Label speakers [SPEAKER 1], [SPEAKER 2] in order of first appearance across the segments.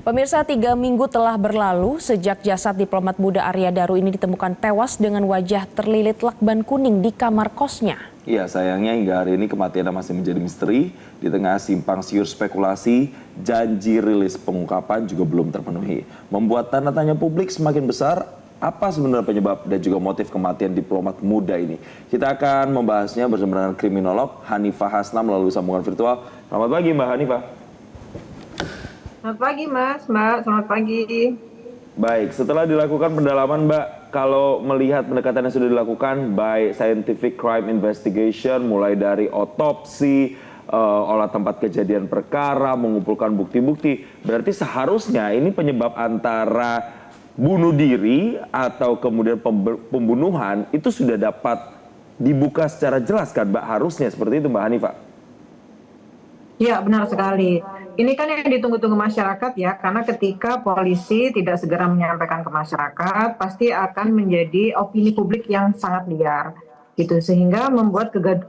[SPEAKER 1] Pemirsa, 3 minggu telah berlalu sejak jasad diplomat muda Arya Daru ini ditemukan tewas dengan wajah terlilit lakban kuning di kamar kosnya.
[SPEAKER 2] Ya, sayangnya hingga hari ini kematiannya masih menjadi misteri. Di tengah simpang siur spekulasi, janji rilis pengungkapan juga belum terpenuhi. Membuat tanda tanya publik semakin besar, apa sebenarnya penyebab dan juga motif kematian diplomat muda ini? Kita akan membahasnya bersama dengan kriminolog Hanifah Hasna melalui sambungan virtual. Selamat pagi Mbak Hanifah.
[SPEAKER 3] Selamat pagi Mbak, selamat pagi.
[SPEAKER 2] Baik, setelah dilakukan pendalaman Mbak, kalau melihat pendekatan yang sudah dilakukan by scientific crime investigation, mulai dari otopsi, olah tempat kejadian perkara, mengumpulkan bukti-bukti, berarti seharusnya ini penyebab antara bunuh diri atau kemudian pembunuhan itu sudah dapat dibuka secara jelas kan Mbak? Harusnya seperti itu Mbak Hanifah.
[SPEAKER 3] Ya, benar sekali. Ini kan yang ditunggu-tunggu masyarakat ya, karena ketika polisi tidak segera menyampaikan ke masyarakat, pasti akan menjadi opini publik yang sangat liar, gitu. Sehingga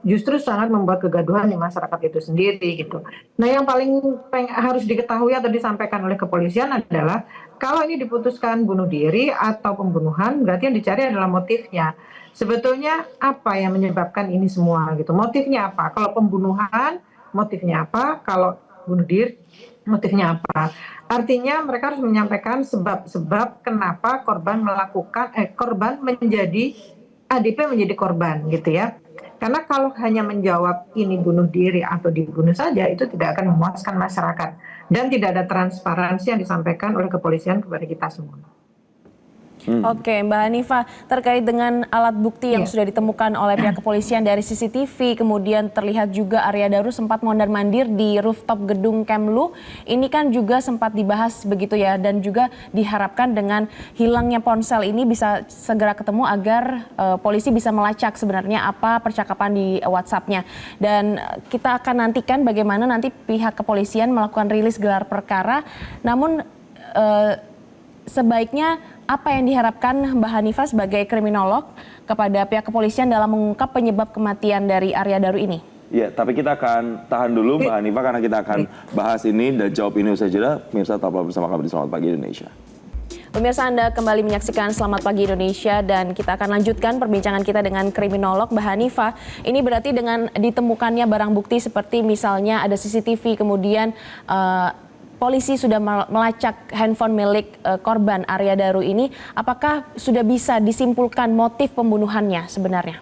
[SPEAKER 3] justru sangat membuat kegaduhan di masyarakat itu sendiri, gitu. Nah, yang paling harus diketahui atau disampaikan oleh kepolisian adalah kalau ini diputuskan bunuh diri atau pembunuhan, berarti yang dicari adalah motifnya. Sebetulnya apa yang menyebabkan ini semua, gitu? Motifnya apa? Kalau pembunuhan, motifnya apa? Kalau bunuh diri, motifnya apa? Artinya mereka harus menyampaikan sebab-sebab kenapa korban menjadi ADP menjadi korban, gitu ya. Karena kalau hanya menjawab ini bunuh diri atau dibunuh saja, itu tidak akan memuaskan masyarakat dan tidak ada transparansi yang disampaikan oleh kepolisian kepada kita semua.
[SPEAKER 1] Oke, Mbak Hanifah, terkait dengan alat bukti yang sudah ditemukan oleh pihak kepolisian dari CCTV, kemudian terlihat juga Arya Daru sempat mondar-mandir di rooftop gedung Kemlu. Ini kan juga sempat dibahas begitu ya, dan juga diharapkan dengan hilangnya ponsel ini bisa segera ketemu agar polisi bisa melacak sebenarnya apa percakapan di WhatsApp-nya. Dan kita akan nantikan bagaimana nanti pihak kepolisian melakukan rilis gelar perkara. Namun sebaiknya apa yang diharapkan Mbak Hanifah sebagai kriminolog kepada pihak kepolisian dalam mengungkap penyebab kematian dari Arya Daru ini?
[SPEAKER 2] Ya, tapi kita akan tahan dulu Mbak Hanifah karena kita akan bahas ini dan jawab ini usai jeda. Pemirsa tetaplah bersama kami di Selamat Pagi Indonesia.
[SPEAKER 1] Pemirsa, Anda kembali menyaksikan Selamat Pagi Indonesia dan kita akan lanjutkan perbincangan kita dengan kriminolog Mbak Hanifah. Ini berarti dengan ditemukannya barang bukti seperti misalnya ada CCTV, kemudian polisi sudah melacak handphone milik korban Arya Daru ini, apakah sudah bisa disimpulkan motif pembunuhannya sebenarnya?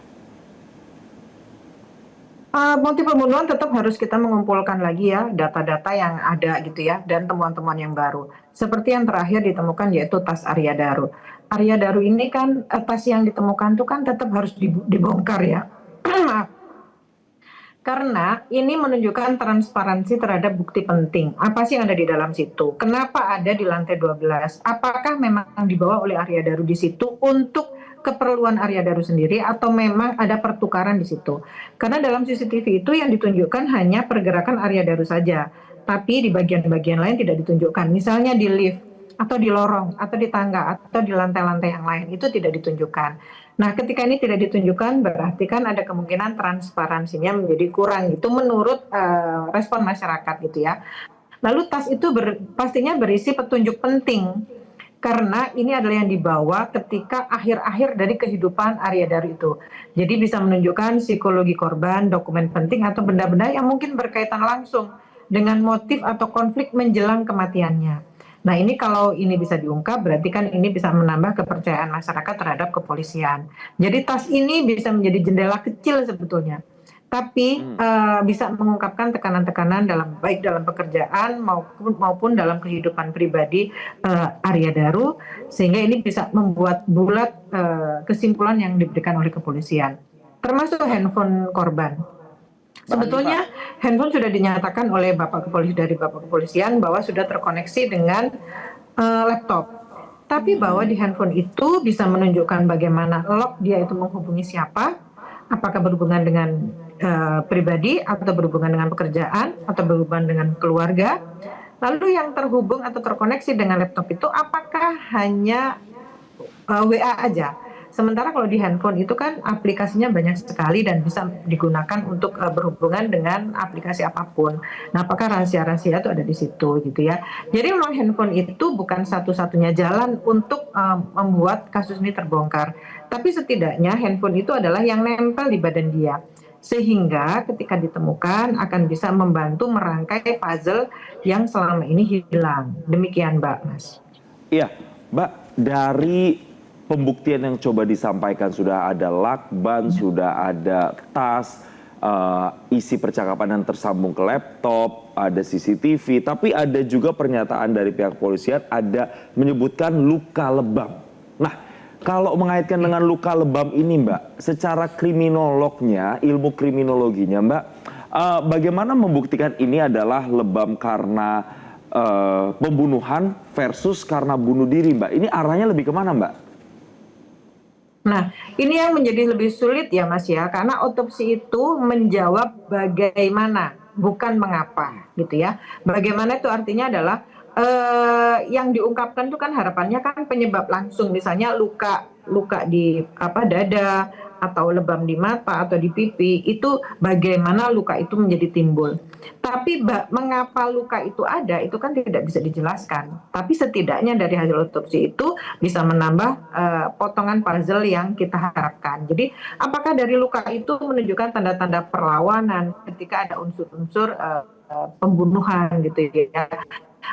[SPEAKER 3] Motif pembunuhan tetap harus kita mengumpulkan lagi ya data-data yang ada gitu ya, dan temuan-temuan yang baru. Seperti yang terakhir ditemukan yaitu tas Arya Daru. Arya Daru ini kan tas yang ditemukan itu kan tetap harus dibongkar ya. Karena ini menunjukkan transparansi terhadap bukti penting. Apa sih yang ada di dalam situ? Kenapa ada di lantai 12? Apakah memang dibawa oleh Arya Daru di situ untuk keperluan Arya Daru sendiri atau memang ada pertukaran di situ? Karena dalam CCTV itu yang ditunjukkan hanya pergerakan Arya Daru saja. Tapi di bagian-bagian lain tidak ditunjukkan. Misalnya di lift, atau di lorong, atau di tangga, atau di lantai-lantai yang lain, itu tidak ditunjukkan. Nah, ketika ini tidak ditunjukkan, berarti kan ada kemungkinan transparansinya menjadi kurang, gitu menurut respon masyarakat, gitu ya. Lalu tas itu pastinya berisi petunjuk penting, karena ini adalah yang dibawa ketika akhir-akhir dari kehidupan Arya Daru itu. Jadi bisa menunjukkan psikologi korban, dokumen penting, atau benda-benda yang mungkin berkaitan langsung dengan motif atau konflik menjelang kematiannya. Nah, ini kalau ini bisa diungkap, berarti kan ini bisa menambah kepercayaan masyarakat terhadap kepolisian. Jadi tas ini bisa menjadi jendela kecil sebetulnya, tapi bisa mengungkapkan tekanan-tekanan baik dalam pekerjaan maupun dalam kehidupan pribadi Arya Daru, sehingga ini bisa membuat bulat kesimpulan yang diberikan oleh kepolisian, termasuk handphone korban. Sebetulnya handphone sudah dinyatakan oleh Bapak Kepolisian bahwa sudah terkoneksi dengan laptop. Tapi bahwa di handphone itu bisa menunjukkan bagaimana log dia itu menghubungi siapa, apakah berhubungan dengan pribadi atau berhubungan dengan pekerjaan atau berhubungan dengan keluarga. Lalu yang terhubung atau terkoneksi dengan laptop itu apakah hanya WA aja? Sementara kalau di handphone itu kan aplikasinya banyak sekali dan bisa digunakan untuk berhubungan dengan aplikasi apapun. Nah, apakah rahasia-rahasia itu ada di situ gitu ya. Jadi memang handphone itu bukan satu-satunya jalan untuk membuat kasus ini terbongkar. Tapi setidaknya handphone itu adalah yang nempel di badan dia. Sehingga ketika ditemukan akan bisa membantu merangkai puzzle yang selama ini hilang. Demikian Mbak, Mas.
[SPEAKER 2] Iya, Mbak, dari pembuktian yang coba disampaikan sudah ada lakban, sudah ada tas, isi percakapan yang tersambung ke laptop, ada CCTV, tapi ada juga pernyataan dari pihak kepolisian ada menyebutkan luka lebam. Nah, kalau mengaitkan dengan luka lebam ini Mbak, secara kriminolognya, ilmu kriminologinya Mbak, bagaimana membuktikan ini adalah lebam karena pembunuhan versus karena bunuh diri Mbak? Ini arahnya lebih kemana Mbak?
[SPEAKER 3] Nah, ini yang menjadi lebih sulit ya Mas ya, karena otopsi itu menjawab bagaimana, bukan mengapa gitu ya. Bagaimana itu artinya adalah yang diungkapkan itu kan harapannya kan penyebab langsung, misalnya luka di dada atau lebam di mata atau di pipi, itu bagaimana luka itu menjadi timbul. Tapi mengapa luka itu ada itu kan tidak bisa dijelaskan. Tapi setidaknya dari hasil otopsi itu bisa menambah potongan puzzle yang kita harapkan. Jadi apakah dari luka itu menunjukkan tanda-tanda perlawanan ketika ada unsur-unsur pembunuhan gitu ya.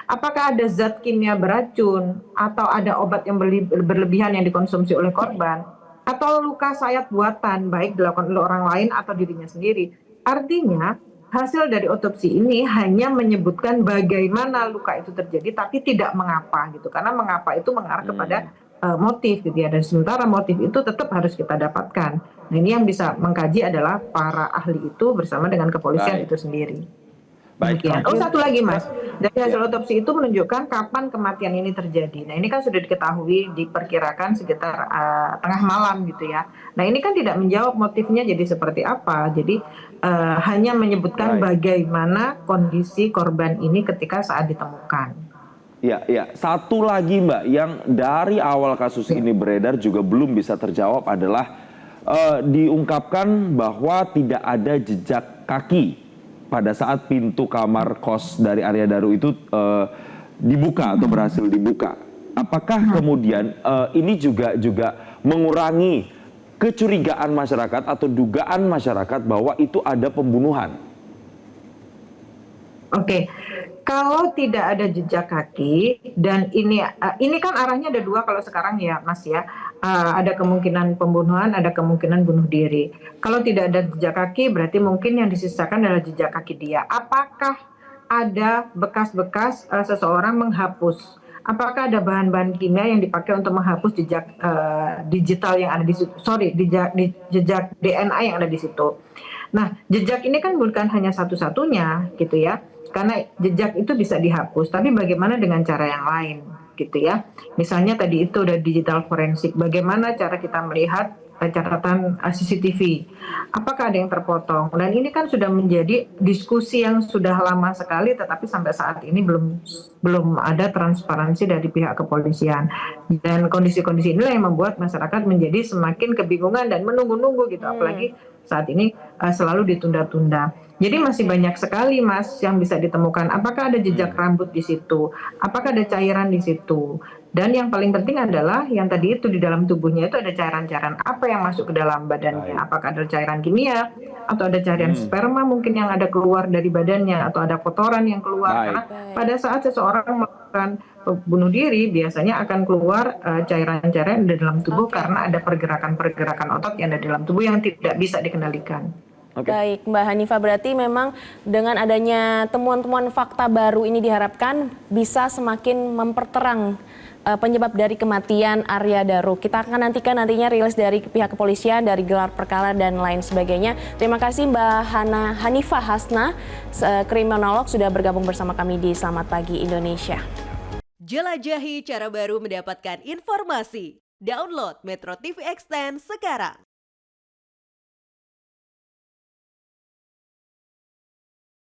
[SPEAKER 3] Apakah ada zat kimia beracun atau ada obat yang berlebihan yang dikonsumsi oleh korban atau luka sayat buatan baik dilakukan oleh orang lain atau dirinya sendiri. Artinya hasil dari otopsi ini hanya menyebutkan bagaimana luka itu terjadi tapi tidak mengapa gitu. Karena mengapa itu mengarah kepada motif gitu ya, dan sementara motif itu tetap harus kita dapatkan. Nah, ini yang bisa mengkaji adalah para ahli itu bersama dengan kepolisian itu sendiri.
[SPEAKER 2] Baik.
[SPEAKER 3] Oh, satu lagi Mas, dari hasil otopsi itu menunjukkan kapan kematian ini terjadi. Nah, ini kan sudah diketahui diperkirakan sekitar tengah malam gitu ya. Nah, ini kan tidak menjawab motifnya jadi seperti apa. Jadi hanya menyebutkan bagaimana kondisi korban ini ketika saat ditemukan.
[SPEAKER 2] Ya. Satu lagi Mbak, yang dari awal kasus ini beredar juga belum bisa terjawab adalah diungkapkan bahwa tidak ada jejak kaki pada saat pintu kamar kos dari Arya Daru itu dibuka atau berhasil dibuka. Apakah kemudian ini juga mengurangi kecurigaan masyarakat atau dugaan masyarakat bahwa itu ada pembunuhan?
[SPEAKER 3] Oke. Kalau tidak ada jejak kaki dan ini kan arahnya ada dua kalau sekarang ya Mas ya, ada kemungkinan pembunuhan, ada kemungkinan bunuh diri. Kalau tidak ada jejak kaki berarti mungkin yang disisakan adalah jejak kaki dia. Apakah ada bekas-bekas seseorang menghapus? Apakah ada bahan-bahan kimia yang dipakai untuk menghapus jejak digital yang ada di situ? Jejak DNA yang ada di situ. Nah, jejak ini kan bukan hanya satu-satunya gitu ya. Karena jejak itu bisa dihapus, tapi bagaimana dengan cara yang lain gitu ya. Misalnya tadi itu udah digital forensik, bagaimana cara kita melihat catatan CCTV, apakah ada yang terpotong. Dan ini kan sudah menjadi diskusi yang sudah lama sekali, tetapi sampai saat ini belum ada transparansi dari pihak kepolisian. Dan kondisi-kondisi inilah yang membuat masyarakat menjadi semakin kebingungan dan menunggu-nunggu gitu, apalagi saat ini selalu ditunda-tunda. Jadi masih banyak sekali Mas yang bisa ditemukan. Apakah ada jejak rambut di situ? Apakah ada cairan di situ? Dan yang paling penting adalah yang tadi itu di dalam tubuhnya itu ada cairan-cairan apa yang masuk ke dalam badannya? Apakah ada cairan kimia atau ada cairan sperma mungkin yang ada keluar dari badannya atau ada kotoran yang keluar? Karena pada saat seseorang melakukan bunuh diri biasanya akan keluar cairan-cairan di dalam tubuh karena ada pergerakan-pergerakan otot yang ada di dalam tubuh yang tidak bisa dikendalikan.
[SPEAKER 1] Baik, Mbak Hanifah, berarti memang dengan adanya temuan-temuan fakta baru ini diharapkan bisa semakin memperterang penyebab dari kematian Arya Daru. Kita akan nantikan nantinya rilis dari pihak kepolisian, dari gelar perkara dan lain sebagainya. Terima kasih Mbak Hanifah Hasna, kriminolog, sudah bergabung bersama kami di Selamat Pagi Indonesia.
[SPEAKER 4] Jelajahi cara baru mendapatkan informasi. Download Metro TV Extend sekarang.